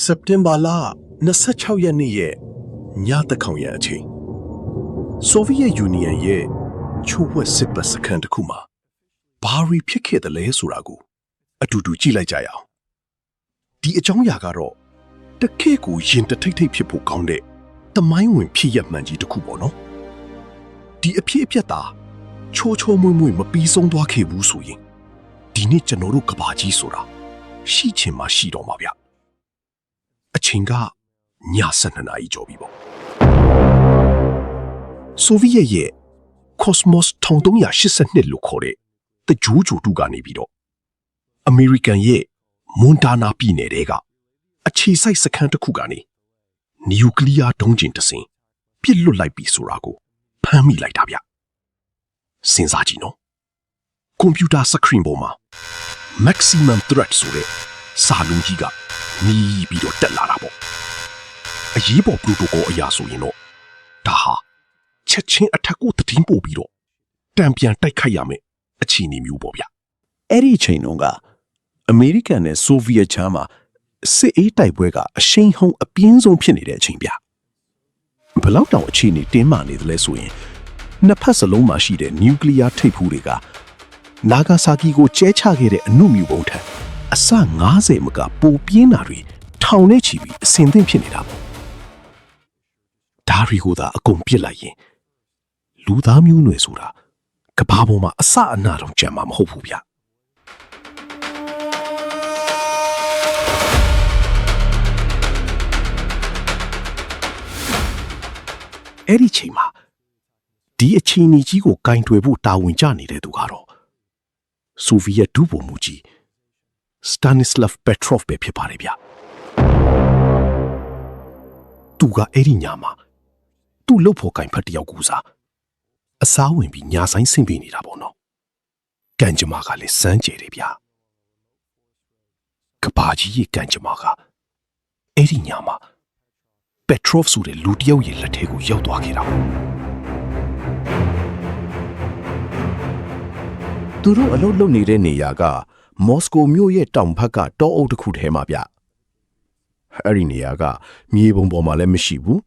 စက်တင်ဘာလ26ရက်နေ့ရဲ့ညတခေါင်ရအချိန်ဆိုဗီယက်ယူနီယံရဲ့ချိုးဝက်စစ်ပတ်စခန်းတစ်ခုမှာဘာရီဖြစ်ခဲ့တယ်လဲဆိုတာကိုအတူတူကြည့်လိုက်ကြရအောင်ဒီအကြောင်းအရာကတော့တခဲကိုရင်တထိတ်ထိတ်ဖြစ်ဖို့ကောင်းတဲ့တမိုင်းဝင်ဖြစ်ရမှန်ကြီးတစ်ခုပေါ့နော်ဒီအဖြစ်အပျက်သာချိုးချိုးမွေ့မွေ့မပြီးဆုံးသွားခဲ့ဘူးဆိုရင်ဒီနေ့ကျွန်တော်တို့ကဘာကြီးဆိုတာရှိချင်မှရှိတော့မှာဗျအချိန်ကည7 နာရီကျော်ပြီပေါ့ဆိုဗီယက်ရဲ့ Cosmos 1382လို့ခေါ်တဲ့တကြိုးကြိုတူကနေပြီးတော့အမေရိကန်ရဲ့မွန်တာနာပြည်နယ်တဲကအခြေစိုက်စခန်းတစ်ခုကနေနျူကလ িয়ার ဒုံးကျင်တစ်စင်ပစ်လွတ်လိုက်ပြီဆိုတာကိုဖမ်းမိလိုက်တာဗျစဉ်းစားကြည့်နော်ကွန်ပျူတာစခရင်ပေါ်မှာ maximum threat ဆိုတဲ့စာလုံးကြီးကနီးပြီးတော့တက်လာတာပေါ့အရေးပေါ် protocol အရာဆိုရင်တော့ဒါဟာချက်ချင်းအထက်ကိုသတင်းပို့ပြီးတော့တံပြန်တိုက်ခိုက်ရမယ်အခြေအနေမျိုးပေါ့ဗျအဲ့ဒီအချိန်တုန်းကအမေရိကန်နဲ့ဆိုဗီယက်ချမ်းမှာစစ်အေးတိုက်ပွဲကအရှိန်ဟုန်အပြင်းဆုံးဖြစ်နေတဲ့အချိန်ဗျဘယ်လောက်တောင်အခြေအနေတင်းမာနေသလဲဆိုရင်နှစ်ဖက်စလုံးမှာရှိတဲ့နျူကလ িয়ার ထိပ်ဖူးတွေကနာဂါဆာကီကိုကျဲချခဲ့တဲ့အနုမြူပုံထက်အစ90မကပိုပြင်းတာတွေထောင်နဲ့ချီပြီးအစင်သင့်ဖြစ်နေတာပေါ့ဒါတွေကိုသာအကုန်ပြစ်လိုက်ရင်လူသားမျိုးနွယ်ဆိုတာကဘာပေါ်မှာအစအနတော့ကြံမှာမဟုတ်ဘူးဗျအဲ့ဒီချိန်မှာဒီအချိန်ကြီးကိုဂိုင်ထွေဖို့တာဝန်ကျနေတဲ့သူကတော့ဆိုဗီယက်ဒုဗိုလ်မှူးကြီးစတာနီစလာဖ်ပက်ထရော့ဖ်ပဲဖြစ်ပါတယ်ဗျသူကအဲ့ဒီညမှာသူ့လှုပ်ဖို့ဂိုင်ဖတ်တယောက်ကူစားအစားဝင်ပြီးညာဆိုင်ဆင့်ပေးနေတာပေါ့နော်ကန်ကြမကလည်းစမ်းကြယ်တယ်ဗျကဘာကြီးရဲ့ကန်ကြမကအဲ့ဒီညမှာပက်ထရော့ဖ်ဆိုတဲ့လူတယောက်ရဲ့လက်ထဲကိုရောက်သွားခဲ့တာသူတို့အလုပ်လုပ်နေတဲ့နေရာကမော်စကိုမြို့ရဲ့တောင်ဘက်ကတောအုပ်တစ်ခုထဲမှာဗျအဲ့ဒီနေရာကမြေပုံပေါ်မှာလည်းမရှိဘူး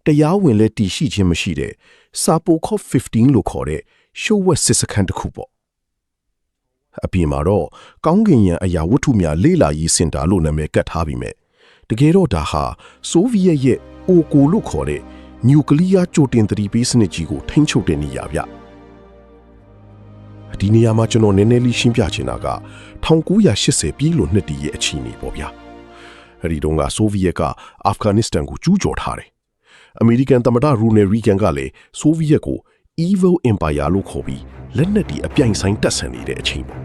တရားဝင်လည်းတည်ရှိခြင်းမရှိတဲ့စာပိုခေါ15လို့ခေါ်တဲ့ရှိုးဝက်စစ်စခန်းတစ်ခုပေါ့အပြင်မှာတော့ကောင်းကင်ယံအရာဝတ္ထုများလေ့လာရေးစင်တာလို့နာမည်ကတ်ထားပြီးမြဲတကယ်တော့ဒါဟာဆိုဗီယက်ရဲ့အိုကိုလို့ခေါ်တဲ့နျူကလ িয়ার ကြိုတင်သတိပေးစနစ်ကြီးကိုထိန်းချုပ်တဲ့နေရာဗျဒီနေရာမှာကျွန်တော်နည်းနည်းလေးရှင်းပြချင်တာက1980ပြည်လို့နှစ်တည်းရဲ့အခြေအနေပေါ့ဗျာအဲ့ဒီတုန်းကဆိုဗီယက်ကအာဖဂန်နစ္စတန်ကိုကျူးကျော်ထားတယ်အမေရိကန်သမ္မတရူနယ်ရီဂန်ကလည်းဆိုဗီယက်ကို Evil Empire လို့ခေါ်ပြီးလက်နက်တွေအပြိုင်ဆိုင်တက်ဆန်နေတဲ့အချိန်ပေါ့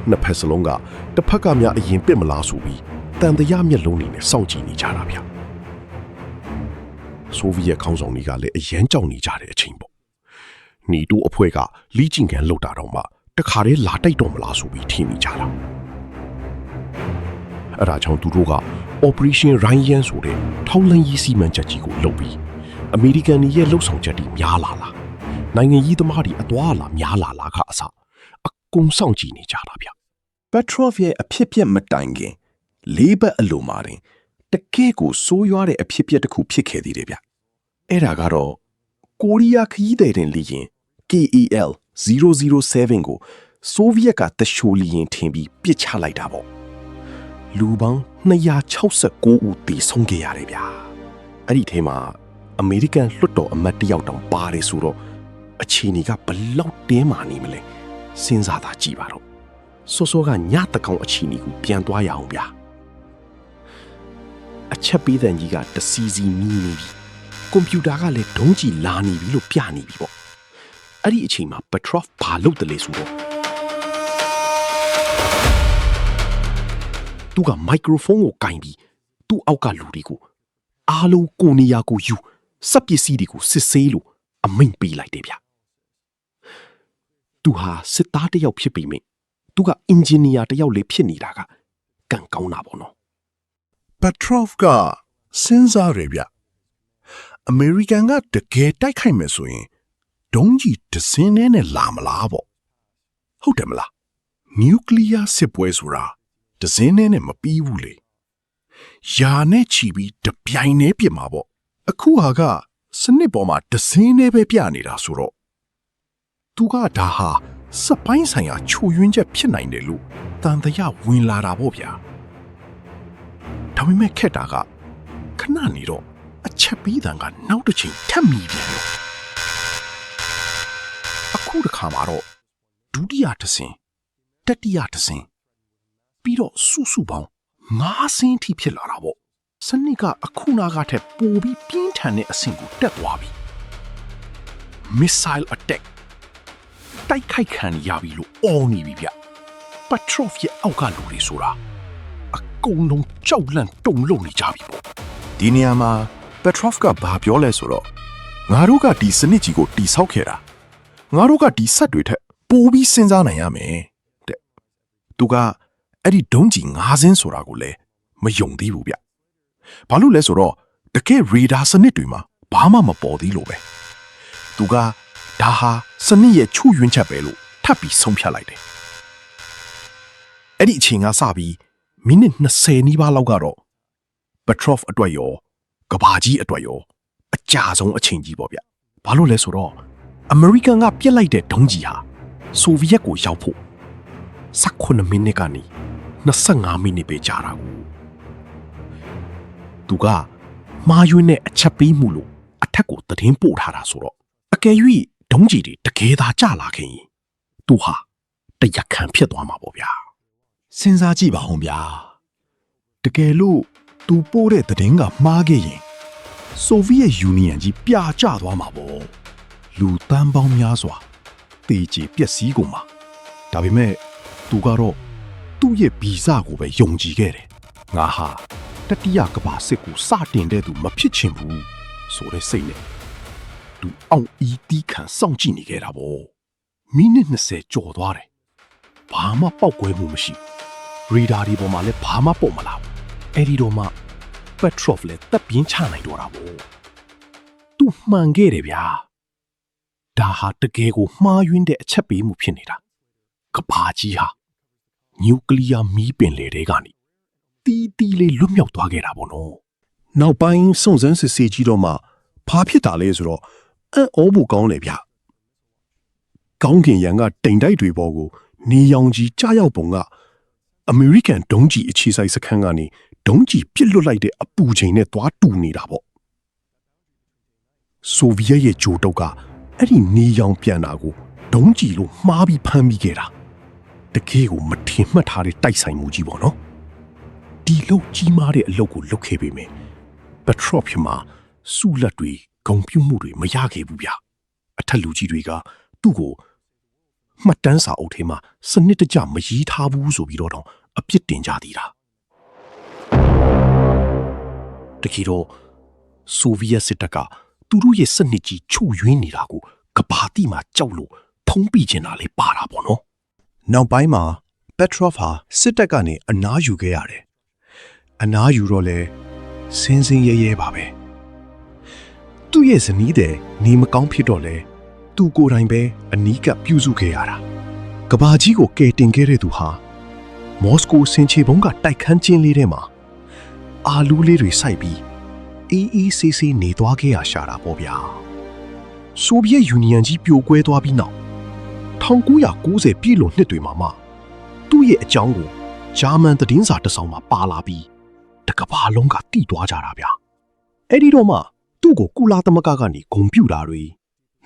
နှစ်ဖက်စလုံးကတစ်ဖက်ကများအရင်ပစ်မလားဆိုပြီးတန်တရားမျက်လုံးတွေနဲ့စောင့်ကြည့်နေကြတာဗျဆိုဗီယက်ခေါင်းဆောင်တွေကလည်းအရန်ကြောက်နေကြတဲ့အချိန်ပေါ့နီတိုအဖွဲ့ကလီကျင်ကန်လောက်တာတော့မှတခါတည်းလာတိုက်တော့မလားဆိုပြီးထင်နေကြတာအဲ့ဒါကြောင့်သူတို့က Operation Ryan ဆိုတဲ့ထောက်လှမ်းရေးစီမံချက်ကြီးကိုလုပ်ပြီးအမေရိကန်ရဲ့လှုပ်ဆောင်ချက်တွေများလာလားနိုင်ငံရေးသမားတွေအသွားလာများလာလားကအစအကုန်စောင့်ကြည့်နေကြတာဗျပက်ထရော့ဖ်ရဲ့အဖြစ်ပြက်မတိုင်ခင်လေးဘက်အလိုမှာတင်တကယ့်ကိုစိုးရွားတဲ့အဖြစ်ပြက်တစ်ခုဖြစ်ခဲ့သေးတယ်ဗျအဲ့ဒါကတော့ကိုရီးယားခရီးသည်တင်လေယာဉ် KEL 007ကိုဆိုဗီယက်ကတရှိုလီရင်ထင်ပြီးပစ်ချလိုက်တာပေါ့လူပေါင်း269ဦးသေဆုံးခဲ့ရတယ်ဗျာအဲ့ဒီထဲမှာအမေရိကန်လွှတ်တော်အမတ်တယောက်တောင်ပါတယ်ဆိုတော့အခြေအနေကဘလောက်တင်းမာနေမလဲစဉ်းစားတာကြည့်ပါတော့စောစောကညတကောင်အခြေအနေကိုပြန်သွားရအောင်ဗျာအချက်ပေးတဲ့ကြီးကတစီစီနီးနေပြီကွန်ပျူတာကလည်းဒုံးကြီးလာနေပြီလို့ပြနေပြီပေါ့အဲ့ဒီအချိန်မှာပက်ထရော့ဖ်ဘာလုပ်တယ်လဲဆိုတော့သူကမိုက်ခရိုဖုန်းကိုကင်ပြီးသူ့အောက်ကလူတွေကိုအားလုံးကိုနေရာကိုယူစက်ပစ္စည်းတွေကိုစစ်ဆေးလို့အမိန့်ပေးလိုက်တယ်ဗျသူဟာစစ်သားတစ်ယောက်ဖြစ်ပေမဲ့သူကအင်ဂျင်နီယာတစ်ယောက်လေးဖြစ်နေတာကကံကောင်းတာပေါ့နော်ပက်ထရော့ဖ်ကစဉ်းစားရဗျအမေရိကန်ကတကယ်တိုက်ခိုက်မယ်ဆိုရင်ဒုံးကြီးတစင်းနဲ့လာမလားပေါ့ဟုတ်တယ်မလားနျူကလ িয়ার စစ်ပွဲဆိုတာတစင်းနဲ့မပြီးဘူးလေ ယာနဲ့ချီပြီးတပြိုင်တည်းပြစ်မှာပေါ့အခုဟာကစနစ်ပေါ်မှာဒဇင်းနဲ့ပဲပြနေတာဆိုတော့သူကဒါဟာစပိုင်းဆိုင်ရာချိုယွင်းချက်ဖြစ်နိုင်တယ်လို့တန်တရားဝင်လာတာပေါ့ဗျာဒါပေမဲ့ခက်တာကခဏနေတော့အချက်ပြီးတန်ကနောက်တစ်ချိန်ထပ်မိပြန်လို့အခုတစ်ခါမှာတော့ဒုတိယတစ်စင်တတိယတစ်စင်ပြီးတော့စုပေါင်း9ဆင်းထိဖြစ်လာတာပေါ့စနစ်ကအခုနာကထက်ပိုပြီးပြင်းထန်တဲ့အဆင့်ကိုတက်သွားပြီ missile attack တိုက်ခိုက်ခံရပြီလို့အော်နေပြီဗျ Petrov ရဲ့အောက်ကလူတွေဆိုတာအကုန်လုံးကြောက်လန့်တုန်လှုပ်နေကြပြီပေါ့ဒီနေရာမှာ Petrov ကဘာပြောလဲဆိုတော့ငါတို့ကဒီစနစ်ကြီးကိုတိဆောက်ခဲ့တာငါတို့ကဒီဆက်တွေထက်ပိုပြီးစဉ်းစားနိုင်ရမယ်တဲ့သူကအဲ့ဒီဒုံးကြီး9စင်းဆိုတာကိုလည်းမယုံသေးဘူးဗျဘာလို့လဲဆိုတော့တကယ်ရေဒါစနစ်တွေမှာဘာမှမပေါ်သေးလို့ပဲသူကဒါဟာစနစ်ရဲ့ချွယွင်းချက်ပဲလို့ထပ်ပြီးဆုံးဖြတ်လိုက်တယ်အဲ့ဒီအချိန်ကစပြီးမိနစ်20နီးပါးလောက်ကတော့ Petrov အတွက်ရောကဘာကြီးအတွက်ရောအကြာဆုံးအချိန်ကြီးပေါ့ဗျဘာလို့လဲဆိုတော့ American ကပြစ်လိုက်တဲ့ဒုံးကြီးဟာဆိုဗီယက်ကိုရောက်ဖို့18မိနစ်ကနေ25မိနစ်ပဲကြာတာကိုသူကမှားယွင်းတဲ့အချက်ပေးမှုလို့အထက်ကိုသတင်းပို့ထားတာဆိုတော့အကယ်၍ဒုံးကြီးတွေတကယ်သာကြာလာခင်သူဟာတရက်ခံဖြစ်သွားမှာပေါ့ဗျာစဉ်းစားကြည့်ပါဦးဗျာတကယ်လို့သူပို့တဲ့သတင်းကမှားခဲ့ရင်ဆိုဗီယက်ယူနီယံကြီးပြာကျသွားမှာပေါ့လူတန်းပေါင်းများစွာတေးကြီးပျက်စီးကုန်မှာဒါပေမဲ့သူကတော့သူ့ရဲ့ဗီဇကိုပဲယုံကြည်ခဲ့တယ်ငါဟာတတိယကမ္ဘာစစ်ကိုစတင်တဲ့သူမဖြစ်ချင်ဘူးဆိုတဲ့စိတ်နဲ့သူအောင်ဤတီးခံစောင့်ကြည့်နေခဲ့တာပေါ့မိနစ်20ကျော်သွားတယ်ဘာမှပောက်ကွဲမှုမရှိရေဒါဒီပေါ်မှာလည်းဘာမှပေါ်မလာဘူးအဲ့ဒီတော့မှ Petrov လည်းတပ်ပြင်းချနိုင်တော့တာပေါ့သူမှန်ခဲ့တယ်ဗျာဒါဟာတကယ်ကိုမှားယွင်းတဲ့အချက်ပေးမှုဖြစ်နေတာကဘာကြီးဟာနျူကလ িয়ার မီးပင်လေတွေကနေတီးလေးလွတ်မြောက်သွားခဲ့တာပေါ့နော်နောက်ပိုင်းစုံစမ်းစစ်ဆေးကြည့်တော့မှဘာဖြစ်တာလဲဆိုတော့အံ့ဩဖို့ကောင်းတယ်ဗျကောင်းကင်ရံကတိမ်တိုက်တွေပေါ်ကိုနေရောင်ကြီးကြားရောက်ပုံကအမေရိကန်ဒုံးကြီးအခြေစိုက်စခန်းကနေဒုံးကြီးပစ်လွတ်လိုက်တဲ့အပူချိန်နဲ့သွားတူနေတာပေါ့ဆိုဗီယက်ရဲ့ဂျိုတုတ်ကအဲ့ဒီနေရောင်ပြန်တာကိုဒုံးကြီးလို့မှားပြီးဖမ်းမိခဲ့တာတကယ်ကိုမထင်မှတ်ထားတဲ့တိုက်ဆိုင်မှုကြီးပေါ့နော်ဒီလောက်ကြီးမားတဲ့အလုပ်ကိုလုပ်ခဲ့ပေမယ့် Petrov မှာစုလက်တွေဂုံပြုံးမှုတွေမရခဲ့ဘူးဗျအထက်လူကြီးတွေကသူ့ကိုမှတ်တမ်းစာအုပ်ထဲမှာစနစ်တကျမရေးထားဘူးဆိုပြီးတော့အပြစ်တင်ကြသေးတာတကယ်တော့ဆိုဗီယက်စစ်တပ်ကသူတို့ရဲ့စနစ်ကြီးချုပ်ယွင်းနေတာကိုကဘာတိမှာကြောက်လို့ဖုံးပြချင်တာလေးပါတာပေါ့နော်နောက်ပိုင်းမှာ Petrov ဟာစစ်တပ်ကနေအနားယူခဲ့ရတယ်အနားယူတော့လေစင်းစင်းရဲရဲပါပဲသူ့ရဲ့ဇနီးတဲ့နေမကောင်းဖြစ်တော့လေသူကိုယ်တိုင်ပဲအနီးကပ်ပြုစုခဲ့ရတာကဘာကြီးကိုကယ်တင်ခဲ့တဲ့သူဟာမော်စကိုစင်ချေဘုံကတိုက်ခန်းချင်းလေးထဲမှာအာလူးလေးတွေစိုက်ပြီးအေးဆေးနေသွားခဲ့ရရှာတာပေါ့ဗျာဆိုဗီယက်ယူနီယံကြီးပြိုကွဲသွားပြီးနောက်1990ပြည့်လွန်နှစ်တွေမှာမှသူ့ရဲ့အကြောင်းကိုဂျာမန်သတင်းစာတစ်စောင်မှာပါလာပြီးတကဘာလုံးကတိသွားကြတာဗျာအဲ့ဒီတော့မှသူ့ကိုကုလသမဂ္ဂကနေဂုဏ်ပြုတာတွေ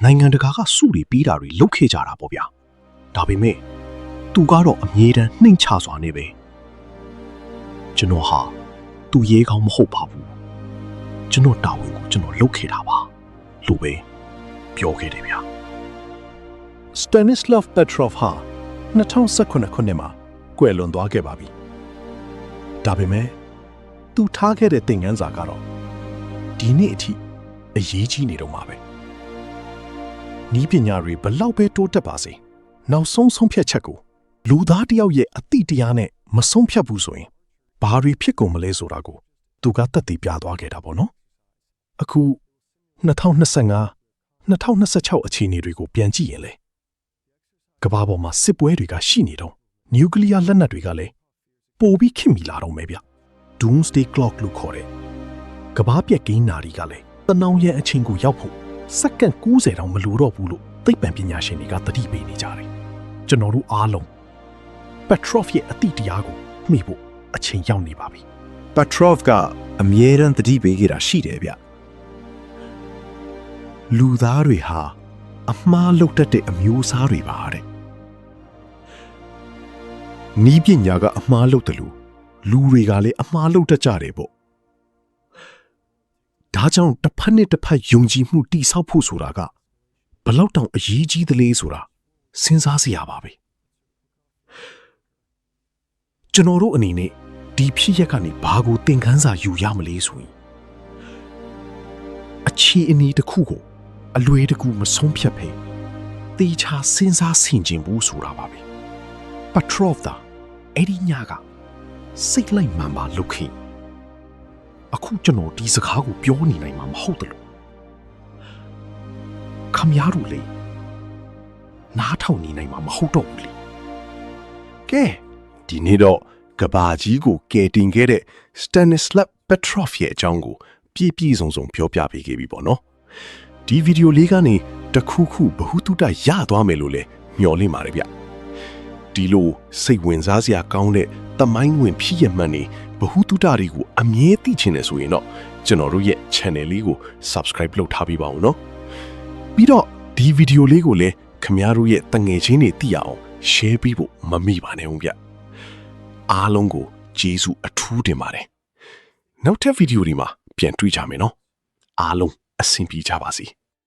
နိုင်ငံတကာကစုတွေပေးတာတွေလုပ်ခဲ့ကြတာပေါ့ဗျာဒါပေမဲ့သူကတော့အမြဲတမ်းနှိမ်ချစွာနေပဲကျွန်တော်ဟာသူရဲကောင်းမဟုတ်ပါဘူးကျွန်တော်တာဝန်ကိုကျွန်တော်လုပ်ခဲ့တာပါလို့ပဲပြောခဲ့တယ်ဗျာ Stanislav Petrov ဟာ2019ခုနှစ်မှာကွယ်လွန်သွားခဲ့ပါပြီဒါပေမဲ့သူထားခဲ့တဲ့သင်ခန်းစာကတော့ဒီနေ့အထိအရေးကြီးနေတော့မှာပဲနီးပညာတွေဘလောက်ပဲတိုးတက်ပါစေနောက်ဆုံးဆုံးဖြတ်ချက်ကိုလူသားတစ်ယောက်ရဲ့အသိတရားနဲ့မဆုံးဖြတ်ဘူးဆိုရင်ဘာတွေဖြစ်ကုန်မလဲဆိုတာကိုသူကသက်သေပြသွားခဲ့တာပေါ့နော်အခု2025 2026အခြေအနေတွေကိုပြန်ကြည့်ရင်လေကမ္ဘာပေါ်မှာစစ်ပွဲတွေကရှိနေတော့နျူကလ িয়ার လက်နက်တွေကလည်းပိုပြီးခင်မိလာတော့မယ်ဗျ Doomsday Clock လို့ခေါ်တယ်ကဘာပြက်ကိန်းနာရီကလည်းတနောင်ရန်အချိန်ကိုရောက်ဖို့စက္ကန့်90တောင်မလိုတော့ဘူးလို့သိပ္ပံပညာရှင်တွေကသတိပေးနေကြတယ်ကျွန်တော်တို့အားလုံး Petrov ရဲ့အတိတရားကိုမှီဖို့အချိန်ရောက်နေပါပြီ Petrov ကအမြဲတမ်းတတိပေးခဲ့တာရှိတယ်ဗျလူသားတွေဟာအမှားလုပ်တတ်တဲ့အမျိုးအစားတွေပါတဲ့နီးပညာကအမှားလုပ်တယ်လို့လူတွေကလည်းအမှားလုပ်တတ်ကြတယ်ပေါ့ဒါကြောင့်တစ်ဖက်နဲ့တစ်ဖက်ယုံကြည်မှုတိဆောက်ဖို့ဆိုတာကဘလောက်တောင်အရေးကြီးသလဲဆိုတာစဉ်းစားစရာပါပဲကျွန်တော်တို့အနေနဲ့ဒီဖြစ်ရက်ကနေဘာကိုသင်ခန်းစာယူရမလဲဆိုရင်အခြေအနေတစ်ခုကိုအလွယ်တကူမဆုံးဖြတ်ဖဲတေချာစဉ်းစားဆင်ခြင်ဖို့ဆိုတာပါပဲပတ်ထရော့ဖ်သာအဲ့ဒီညကစိတ်လိုက်မှန်ပါလုပ်ခင်အခုကျွန်တော်ဒီစကားကိုပြောနေနိုင်မှာမဟုတ်တယ်လို့ခမရတို့လေနားထောင်နေနိုင်မှာမဟုတ်တော့ဘူးလေကဲဒီနေ့တော့ကဘာကြီးကိုကယ်တင်ခဲ့တဲ့ Stanislav Petrov ရဲ့အကြောင်းကိုပြည့်စုံပြောပြပေးခဲ့ပြီပေါ့နော်ဒီဗီဒီယိုလေးကနေတခုခုဘဟုတုတရသွားမယ်လို့လည်းမျှော်လင့်ပါတယ်ဗျဒီလိုစိတ်ဝင်စားစရာကောင်းတဲ့သမိုင်းဝင်ဖြစ်ရမှန်နေဘဟုတုတတွေကိုအမြဲသိချင်တယ်ဆိုရင်တော့ကျွန်တော်တို့ရဲ့ channel လေးကို subscribe လုပ်ထားပေးပါဦးနော်ပြီးတော့ဒီဗီဒီယိုလေးကိုလည်းခင်ဗျားတို့ရဲ့တငယ်ချင်းတွေသိရအောင် share ပေးဖို့မမေ့ပါနဲ့ဦးဗျအားလုံးကိုကျေးဇူးအထူးတင်ပါတယ်နောက်ထပ်ဗီဒီယိုဒီမှာပြန်တွေ့ကြမယ်နော်အားလုံးအဆင်ပြေကြပါစေ